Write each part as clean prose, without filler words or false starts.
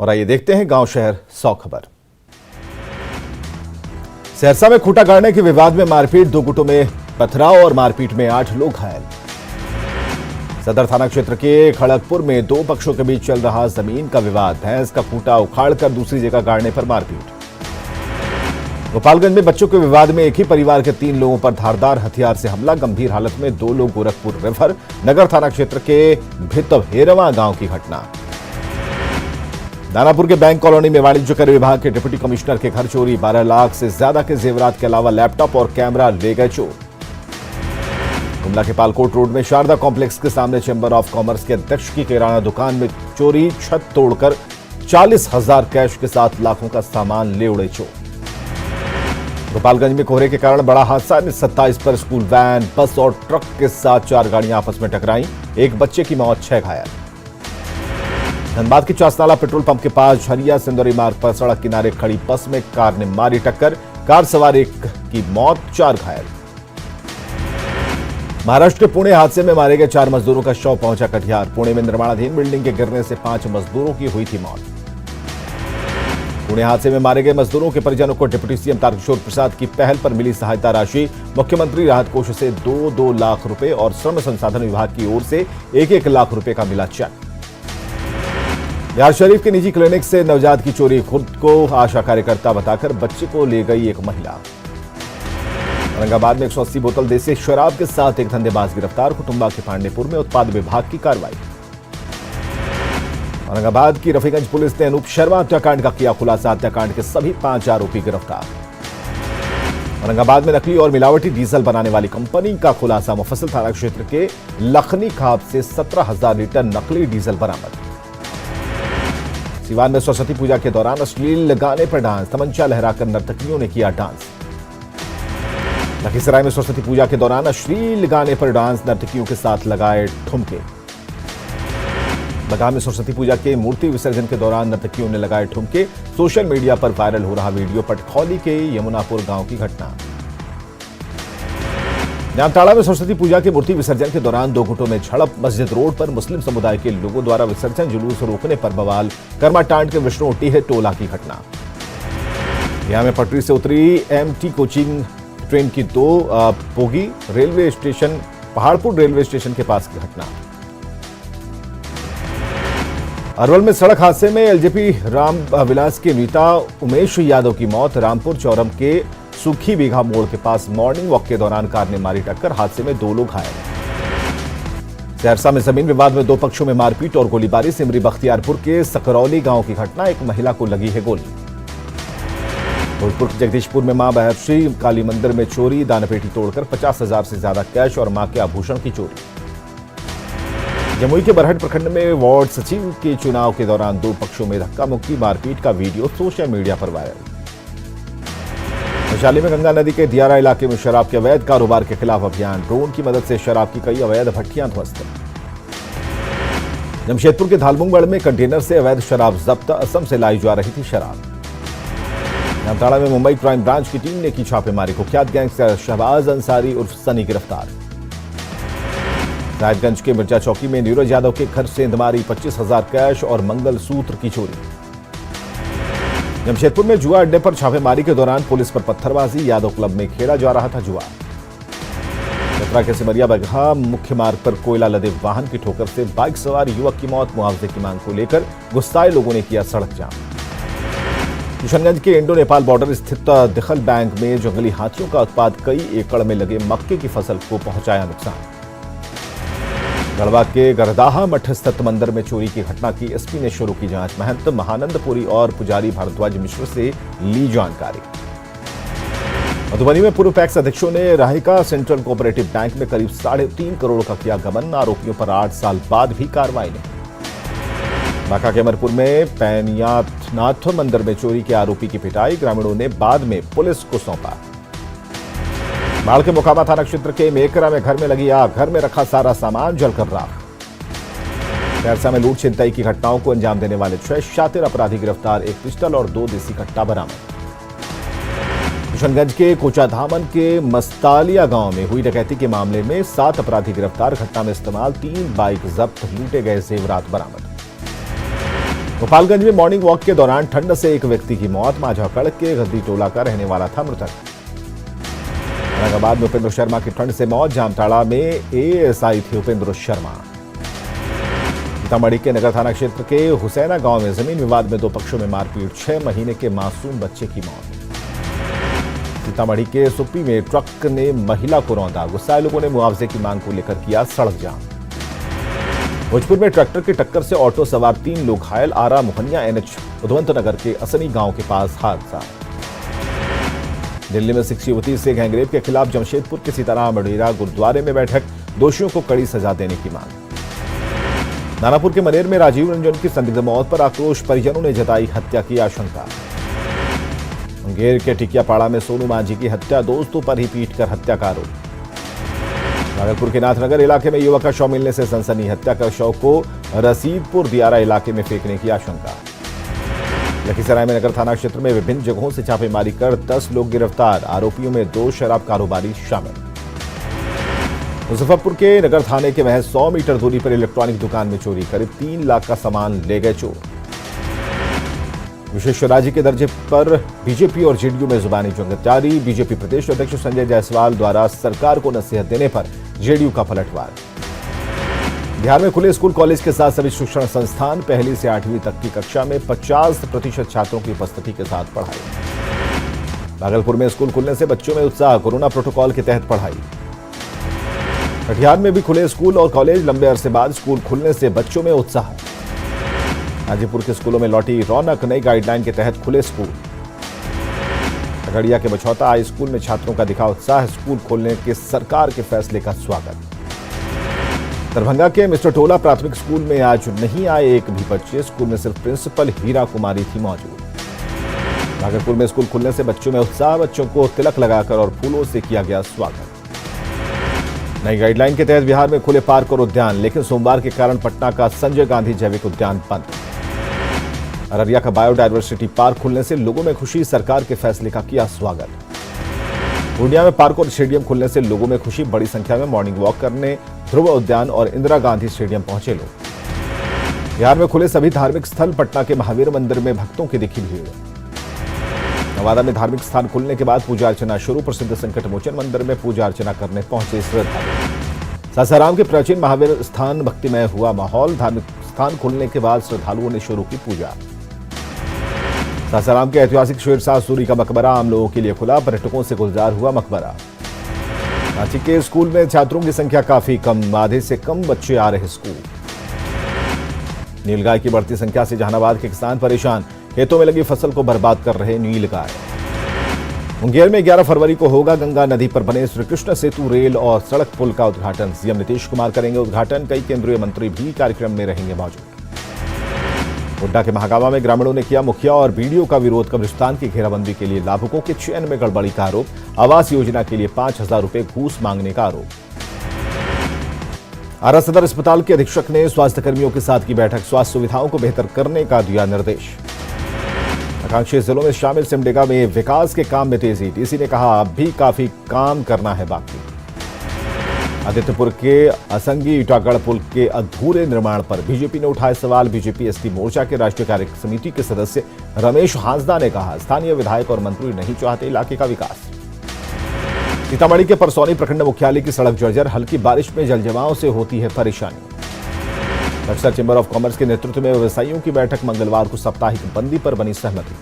और आइए देखते हैं गांव शहर 100 खबर। सहरसा में खूंटा गाड़ने के विवाद में मारपीट, दो गुटों में पथराव और मारपीट में 8 लोग घायल। सदर थाना क्षेत्र के खड़गपुर में दो पक्षों के बीच चल रहा जमीन का विवाद, भैंस का खूंटा उखाड़कर दूसरी जगह गाड़ने पर मारपीट। गोपालगंज में बच्चों के विवाद में एक ही परिवार के 3 लोगों पर धारदार हथियार से हमला, गंभीर हालत में 2 लोग गोरखपुर रेफर। नगर थाना क्षेत्र के भितहेरवा गांव की घटना। दानापुर के बैंक कॉलोनी में वाणिज्य कर विभाग के डिप्टी कमिश्नर के घर चोरी, 12 लाख से ज्यादा के जेवरात के अलावा लैपटॉप और कैमरा ले गए चोर। गुमला के पालकोट रोड में शारदा कॉम्प्लेक्स के सामने चैंबर ऑफ कॉमर्स के अध्यक्ष की किराना दुकान में चोरी, छत तोड़कर 40,000 कैश के साथ लाखों का सामान ले उड़े चोर। गोपालगंज में कोहरे के कारण बड़ा हादसा, 27 पर स्कूल वैन, बस और ट्रक के साथ 4 गाड़ियां आपस में टकराई, एक बच्चे की मौत, 6 घायल। धनबाद के चासनाला पेट्रोल पंप के पास झरिया सिंदौरी मार्ग पर सड़क किनारे खड़ी बस में कार ने मारी टक्कर, कार सवार एक की मौत, 4 घायल। महाराष्ट्र के पुणे हादसे में मारे गए 4 मजदूरों का शव पहुंचा कटिहार। पुणे में निर्माणाधीन बिल्डिंग के गिरने से 5 मजदूरों की हुई थी मौत। पुणे हादसे में मारे गए मजदूरों के परिजनों को डिप्टी सीएम तारकिशोर प्रसाद की पहल पर मिली सहायता राशि, मुख्यमंत्री राहत कोष से 2-2 लाख रुपए और श्रम संसाधन विभाग की ओर से 1-1 लाख रुपए का मिला चेक। बिहार शरीफ के निजी क्लिनिक से नवजात की चोरी, खुद को आशा कार्यकर्ता बताकर बच्चे को ले गई एक महिला। औरंगाबाद में 180 बोतल देसी शराब के साथ एक धंधेबाज गिरफ्तार, कुटुंबा के पांडेपुर में उत्पाद विभाग की कार्रवाई। औरंगाबाद की रफीगंज पुलिस ने अनूप शर्मा हत्याकांड का किया खुलासा, हत्याकांड के सभी 5 आरोपी गिरफ्तार। औरंगाबाद में नकली और मिलावटी डीजल बनाने वाली कंपनी का खुलासा, मुफस्सिल थाना क्षेत्र के लखनी खाप से 17,000 लीटर नकली डीजल बरामद। सिवान में सरस्वती पूजा के दौरान अश्लील गाने पर डांस, तमंचा लहराकर नर्तकियों ने किया डांस। लखीसराय में सरस्वती पूजा के दौरान अश्लील गाने पर डांस, नर्तकियों के साथ लगाए ठुमके। बगाह में सरस्वती पूजा के मूर्ति विसर्जन के दौरान नर्तकियों ने लगाए ठुमके, सोशल मीडिया पर वायरल हो रहा वीडियो पटखौली के यमुनापुर गांव की घटना। जामताड़ा में सरस्वती पूजा के मूर्ति विसर्जन के दौरान 2 गुटों में झड़प, मस्जिद रोड पर मुस्लिम समुदाय के लोगों द्वारा विसर्जन जुलूस रोकने पर बवाल, कर्माटांड के विष्णु टीह टोला की घटना। यहां में पटरी से उतरी एमटी कोचिंग ट्रेन की 2 bogie, railway station Paharpur railway station के पास की घटना। अरवल में सड़क हादसे में एलजेपी राम विलास के नेता उमेश यादव की मौत, रामपुर चौरम के सूखी बीघा मोड़ के पास मॉर्निंग वॉक के दौरान कार ने मारी टक्कर, हादसे में 2 लोग घायल। सहरसा में जमीन विवाद में 2 पक्षों में मारपीट और गोलीबारी, सिमरी बख्तियारपुर के सकरौली गांव की घटना, एक महिला को लगी है गोली। भोजपुर के जगदीशपुर में मां महर्षि काली मंदिर में चोरी, दानपेटी तोड़कर 50,000 से ज्यादा कैश और मां के आभूषण की चोरी। जमुई के बरहट प्रखंड में वार्ड सचिव के चुनाव के दौरान 2 पक्षों में धक्का मुक्की, मारपीट का वीडियो सोशल मीडिया पर वायरल। वैशाली में गंगा नदी के दियारा इलाके में शराब के अवैध कारोबार के खिलाफ अभियान, ड्रोन की मदद से शराब की कई अवैध भट्टियां ध्वस्त। जमशेदपुर के धालमुंगड़ में कंटेनर से अवैध शराब जब्त, असम से लाई जा रही थी शराब। जामताड़ा में मुंबई क्राइम ब्रांच की टीम ने की छापेमारी, कुख्यात गैंगस्टर शहबाज अंसारी उर्फ सनी गिरफ्तार। राजगंज के मिर्जा चौकी में नीरज यादव के घर से इंदमारी, 25,000 कैश और मंगलसूत्र की चोरी। जमशेदपुर में जुआ अड्डे पर छापेमारी के दौरान पुलिस पर पत्थरबाजी, यादव क्लब में खेला जा रहा था जुआ। चतरा के सिमरिया बगहा मुख्य मार्ग पर कोयला लदे वाहन की ठोकर से बाइक सवार युवक की मौत, मुआवजे की मांग को लेकर गुस्साए लोगों ने किया सड़क जाम। किशनगंज के इंडो नेपाल बॉर्डर स्थित दिखल बैंक में जंगली हाथियों का उत्पात, कई एकड़ में लगे मक्के की फसल को पहुंचाया नुकसान। गढ़वा के गरदाहा मठ स्थित मंदिर में चोरी की घटना की एसपी ने शुरू की जांच, महंत महानंदपुरी और पुजारी भारद्वाज मिश्र से ली जानकारी। मधुबनी में पूर्व पैक्स अध्यक्षों ने राहिका सेंट्रल कोऑपरेटिव बैंक में करीब 3.5 करोड़ का किया गबन, आरोपियों पर 8 साल बाद भी कार्रवाई नहीं। बांका के अमरपुर में पैनियाथनाथ मंदिर में चोरी के आरोपी की पिटाई, ग्रामीणों ने बाद में पुलिस को सौंपा। बाढ़ के मोकामा थाना क्षेत्र के मेकरा में घर में लगी आग, घर में रखा सारा सामान जलकर राख। सहरसा में लूट छिनताई की घटनाओं को अंजाम देने वाले 6 शातिर अपराधी गिरफ्तार, 1 पिस्टल और 2 देसी कट्टा बरामद। किशनगंज के कोचाधामन के मस्तालिया गांव में हुई डकैती के मामले में 7 अपराधी गिरफ्तार, घटना में इस्तेमाल 3 बाइक जब्त, लूटे गए जेवरात बरामद। गोपालगंज में मॉर्निंग वॉक के दौरान ठंड से एक व्यक्ति की मौत। माझाकड़ के गद्दी टोला का रहने वाला था मृतक। औरंगाबाद में उपेंद्र शर्मा की ठंड से मौत। जामताड़ा में एएसआई थे उपेंद्र शर्मा। सीतामढ़ी के नगर थाना क्षेत्र के हुसैना गांव में जमीन विवाद में दो पक्षों में मारपीट। 6 महीने के मासूम बच्चे की मौत। सीतामढ़ी के सुप्पी में ट्रक ने महिला को रौंदा। गुस्साए लोगों ने मुआवजे की मांग को लेकर किया सड़क जाम। भोजपुर में ट्रैक्टर की टक्कर से ऑटो सवार 3 लोग घायल। आरा मोहनिया एनएच उधवंत नगर के असनी गांव के पास हादसा। दिल्ली में 6 युवती से गैंगरेप के खिलाफ जमशेदपुर के सीताराम मडेरा गुरुद्वारे में बैठक। दोषियों को कड़ी सजा देने की मांग। नानापुर के मनेर में राजीव रंजन की संदिग्ध मौत पर आक्रोश। परिजनों ने जताई हत्या की आशंका। मुंगेर के टिकियापाड़ा में सोनू मांझी की हत्या। दोस्तों पर ही पीटकर हत्या का आरोप। भागलपुर के नाथनगर इलाके में युवक का शव मिलने से सनसनी। हत्या का शव को रसीदपुर दियारा इलाके में फेंकने की आशंका। लखीसराय में नगर थाना क्षेत्र में विभिन्न जगहों से छापेमारी कर 10 लोग गिरफ्तार। आरोपियों में 2 शराब कारोबारी शामिल। मुजफ्फरपुर के नगर थाने के महज 100 मीटर दूरी पर इलेक्ट्रॉनिक दुकान में चोरी। करीब 3 लाख का सामान ले गए चोर। विशेष राज्य के दर्जे पर बीजेपी और जेडीयू में जुबानी जंग जारी। बीजेपी प्रदेश अध्यक्ष संजय जायसवाल द्वारा सरकार को नसीहत देने पर जेडीयू का पलटवार। बिहार में खुले स्कूल कॉलेज के साथ सभी शिक्षण संस्थान। 1ली से 8वीं तक की कक्षा में 50% छात्रों की उपस्थिति के साथ पढ़ाई। भागलपुर में स्कूल खुलने से बच्चों में उत्साह। कोरोना प्रोटोकॉल के तहत पढ़ाई। कटिहार में भी खुले स्कूल और कॉलेज। लंबे अरसे बाद स्कूल खुलने से बच्चों में उत्साह। हाजीपुर के स्कूलों में लौटी रौनक। नई गाइडलाइन के तहत खुले स्कूल। खगड़िया के बछौता हाई स्कूल में छात्रों का दिखा उत्साह। स्कूल खोलने के सरकार के फैसले का स्वागत। दरभंगा के मिस्टर टोला प्राथमिक स्कूल में आज नहीं आए एक भी बच्चे। स्कूल में सिर्फ प्रिंसिपल हीरा कुमारी थी मौजूद। भागलपुर में स्कूल खुलने से बच्चों में उत्साह। बच्चों को तिलक लगाकर और फूलों से किया गया स्वागत। नई गाइडलाइन के तहत बिहार में खुले पार्क और उद्यान, लेकिन सोमवार के कारण पटना का संजय गांधी जैविक उद्यान बंद। अररिया का बायोडायवर्सिटी पार्क खुलने से लोगों में खुशी। सरकार के फैसले का किया स्वागत। पूर्णिया में पार्क और स्टेडियम खुलने से लोगों में खुशी। बड़ी संख्या में मॉर्निंग वॉक करने ध्रुव उद्यान और इंदिरा गांधी स्टेडियम पहुंचे लोग। बिहार में खुले सभी धार्मिक स्थल। पटना के महावीर मंदिर में भक्तों की दिखी भीड़। नवादा में धार्मिक स्थान खुलने के बाद पूजा अर्चना शुरू। प्रसिद्ध संकट मोचन मंदिर में पूजा अर्चना करने पहुंचे श्रद्धालु। सासाराम के प्राचीन महावीर स्थान भक्तिमय हुआ माहौल। धार्मिक स्थान खुलने के बाद श्रद्धालुओं ने शुरू की पूजा। सासाराम के ऐतिहासिक शेरशाह सूरी का मकबरा आम लोगों के लिए खुला। पर्यटकों से गुलजार हुआ मकबरा। रांची के स्कूल में छात्रों की संख्या काफी कम। आधे से कम बच्चे आ रहे स्कूल। नीलगाय की बढ़ती संख्या से जहानाबाद के किसान परेशान। खेतों में लगी फसल को बर्बाद कर रहे नीलगाय। मुंगेर में 11 फरवरी को होगा गंगा नदी पर बने श्री कृष्ण सेतु रेल और सड़क पुल का उद्घाटन। सीएम नीतीश कुमार करेंगे उद्घाटन। कई केंद्रीय मंत्री भी कार्यक्रम में रहेंगे मौजूद। गोड्डा के महागामा में ग्रामीणों ने किया मुखिया और बीडीओ का विरोध। कब्रिस्तान की घेराबंदी के लिए लाभुकों के चयन में गड़बड़ी का आरोप। आवास योजना के लिए 5,000 रुपए घूस मांगने का आरोप। आरा सदर अस्पताल के अधीक्षक ने स्वास्थ्य कर्मियों के साथ की बैठक। स्वास्थ्य सुविधाओं को बेहतर करने का दिया निर्देश। आकांक्षी जिलों में शामिल सिमडेगा में विकास के काम में तेजी। डीसी ने कहा अब भी काफी काम करना है बाकी। आदित्यपुर के असंगी ईटागढ़ पुल के अधूरे निर्माण पर बीजेपी ने उठाए सवाल। बीजेपी एसटी मोर्चा के राष्ट्रीय कार्य समिति के सदस्य रमेश हांसदा ने कहा स्थानीय विधायक और मंत्री नहीं चाहते इलाके का विकास। सीतामढ़ी के परसौनी प्रखंड मुख्यालय की सड़क जर्जर। हल्की बारिश में जलजमाव से होती है परेशानी। बक्सर चैंबर ऑफ कॉमर्स के नेतृत्व में व्यवसायियों की बैठक। मंगलवार को साप्ताहिक बंदी पर बनी सहमति।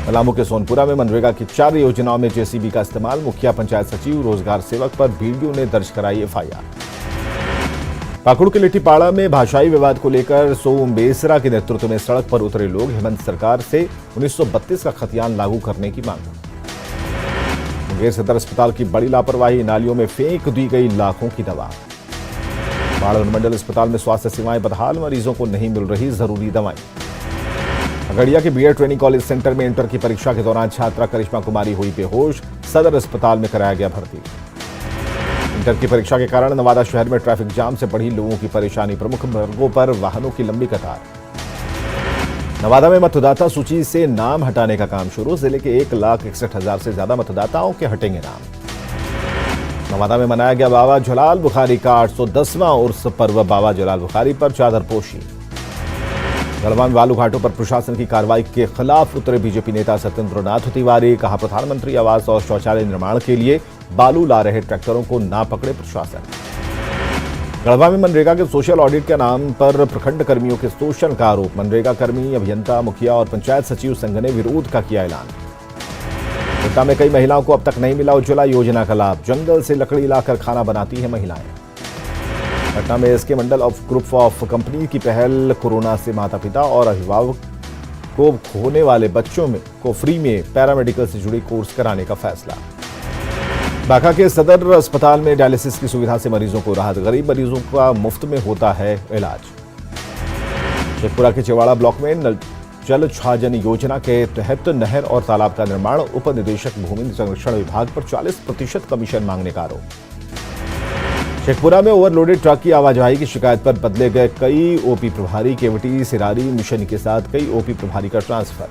पलामू के सोनपुरा में मनरेगा की 4 योजनाओं में जेसीबी का इस्तेमाल। मुखिया पंचायत सचिव रोजगार सेवक पर बीडीओ ने दर्ज कराई एफआईआर। पाकुड़ के लिट्टीपाड़ा में भाषाई विवाद को लेकर सोम बेसरा के नेतृत्व में सड़क पर उतरे लोग। हेमंत सरकार से 1932 का खतियान लागू करने की मांग। मुंगेर सदर अस्पताल की बड़ी लापरवाही। नालियों में फेंक दी गई लाखों की दवा। बाढ़ अनुमंडल अस्पताल में स्वास्थ्य सेवाएं बदहाल। मरीजों को नहीं मिल रही जरूरी दवाएं। खगड़िया के बीएड ट्रेनिंग कॉलेज सेंटर में इंटर की परीक्षा के दौरान छात्रा करिश्मा कुमारी हुई बेहोश। सदर अस्पताल में कराया गया भर्ती। इंटर की परीक्षा के कारण नवादा शहर में ट्रैफिक जाम से बढ़ी लोगों की परेशानी। प्रमुख मार्गों पर वाहनों की लंबी कतार। नवादा में मतदाता सूची से नाम हटाने का काम शुरू। जिले के 1,61,000 से ज्यादा मतदाताओं के हटेंगे नाम। नवादा में मनाया गया बाबा जलाल बुखारी का 810वां उर्स पर्व। बाबा जलाल बुखारी पर चादर पोशी। गढ़वा में बालू घाटों पर प्रशासन की कार्रवाई के खिलाफ उतरे बीजेपी नेता सत्येंद्र नाथ तिवारी। कहा, प्रधानमंत्री आवास और शौचालय निर्माण के लिए बालू ला रहे ट्रैक्टरों को ना पकड़े प्रशासन। गढ़वा में मनरेगा के सोशल ऑडिट के नाम पर प्रखंड कर्मियों के शोषण का आरोप। मनरेगा कर्मी, अभियंता, मुखिया और पंचायत सचिव संघ ने विरोध का किया ऐलान। कोटा में कई महिलाओं को अब तक नहीं मिला उज्ज्वला योजना का लाभ। जंगल से लकड़ी लाकर खाना बनाती है महिलाएं। पटना में SK Mandal of group of company की पहल। कोरोना से माता पिता और अभिभावक को होने वाले बच्चों को फ्री में पैरामेडिकल से जुड़ी कोर्स कराने का फैसला। बांका के सदर अस्पताल में डायलिसिस की सुविधा से मरीजों को राहत। गरीब मरीजों का मुफ्त में होता है इलाज। शेखपुरा के चेवाड़ा ब्लॉक में जल छाजन योजना के तहत नहर और तालाब का निर्माण। उप निदेशक भूमि संरक्षण विभाग पर 40% कमीशन मांगने का आरोप। शेखपुरा में ओवरलोडेड ट्रक की आवाजाही की शिकायत पर बदले गए कई ओपी प्रभारी। केवटी, सिरारी, मिशन के साथ कई ओपी प्रभारी का ट्रांसफर।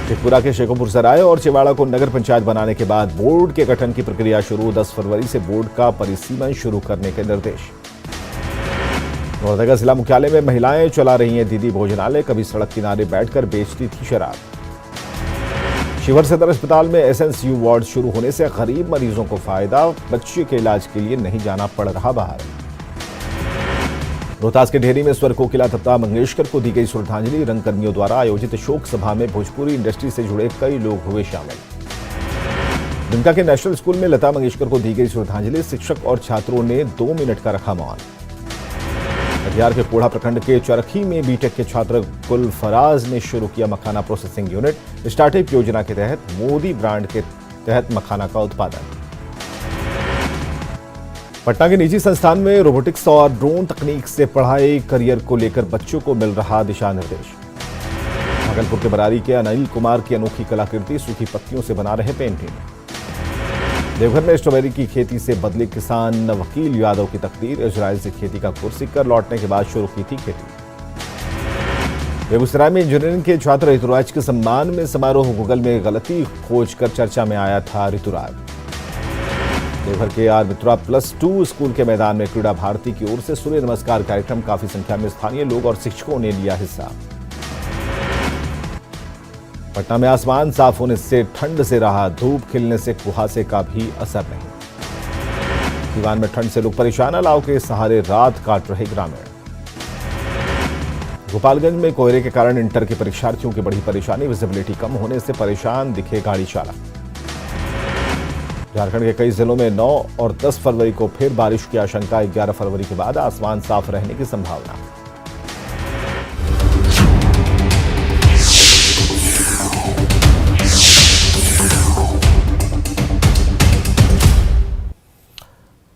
शेखपुरा के शेखोपुर सराय और चेवाड़ा को नगर पंचायत बनाने के बाद बोर्ड के गठन की प्रक्रिया शुरू। 10 फरवरी से बोर्ड का परिसीमन शुरू करने के निर्देश। लोहरदगा जिला मुख्यालय में महिलाएं चला रही हैं दीदी भोजनालय। कभी सड़क किनारे बैठकर बेचती थी शराब। शिवहर सदर अस्पताल में एसएनसीयू वार्ड शुरू होने से गरीब मरीजों को फायदा। बच्चे के इलाज के लिए नहीं जाना पड़ रहा बाहर। रोहतास के ढेरी में स्वर कोकिला लता मंगेशकर को दी गई श्रद्धांजलि। रंगकर्मियों द्वारा आयोजित शोक सभा में भोजपुरी इंडस्ट्री से जुड़े कई लोग हुए शामिल। दुमका के नेशनल स्कूल में लता मंगेशकर को दी गई श्रद्धांजलि। शिक्षक और छात्रों ने 2 मिनट का रखा मौन। कटिहार के कोढ़ा प्रखंड के चरखी में बीटेक के छात्र गुलफराज ने शुरू किया मखाना प्रोसेसिंग यूनिट। स्टार्टअप योजना के तहत मोदी ब्रांड के तहत मखाना का उत्पादन। पटना के निजी संस्थान में रोबोटिक्स और ड्रोन तकनीक से पढ़ाई करियर को लेकर बच्चों को मिल रहा दिशा निर्देश। भागलपुर के बरारी के अनिल कुमार की अनोखी कलाकृति। सूखी पत्तियों से बना रहे पेंटिंग। देवघर में स्ट्रॉबेरी की खेती से बदले किसान वकील यादव की तकदीर। इजराइल से खेती का कोर्स सीखकर लौटने के बाद शुरू की थी खेती। बेगूसराय में इंजीनियरिंग के छात्र ऋतुराज के सम्मान में समारोह। गूगल में गलती खोज कर चर्चा में आया था ऋतुराज। देवघर के आर मित्रा +2 स्कूल के मैदान में क्रीड़ा भारती की ओर से सूर्य नमस्कार कार्यक्रम। काफी संख्या में स्थानीय लोग और शिक्षकों ने लिया हिस्सा। पटना में आसमान साफ होने से ठंड से राहत। धूप खिलने से कुहासे का भी असर नहीं। दीवान में ठंड से लोग परेशान। अलाव के सहारे रात काट रहे ग्रामीण। गोपालगंज में कोहरे के कारण इंटर के परीक्षार्थियों की बड़ी परेशानी। विजिबिलिटी कम होने से परेशान दिखे गाड़ी चालक। झारखंड के कई जिलों में 9 और 10 फरवरी को फिर बारिश की आशंका। 11 फरवरी के बाद आसमान साफ रहने की संभावना।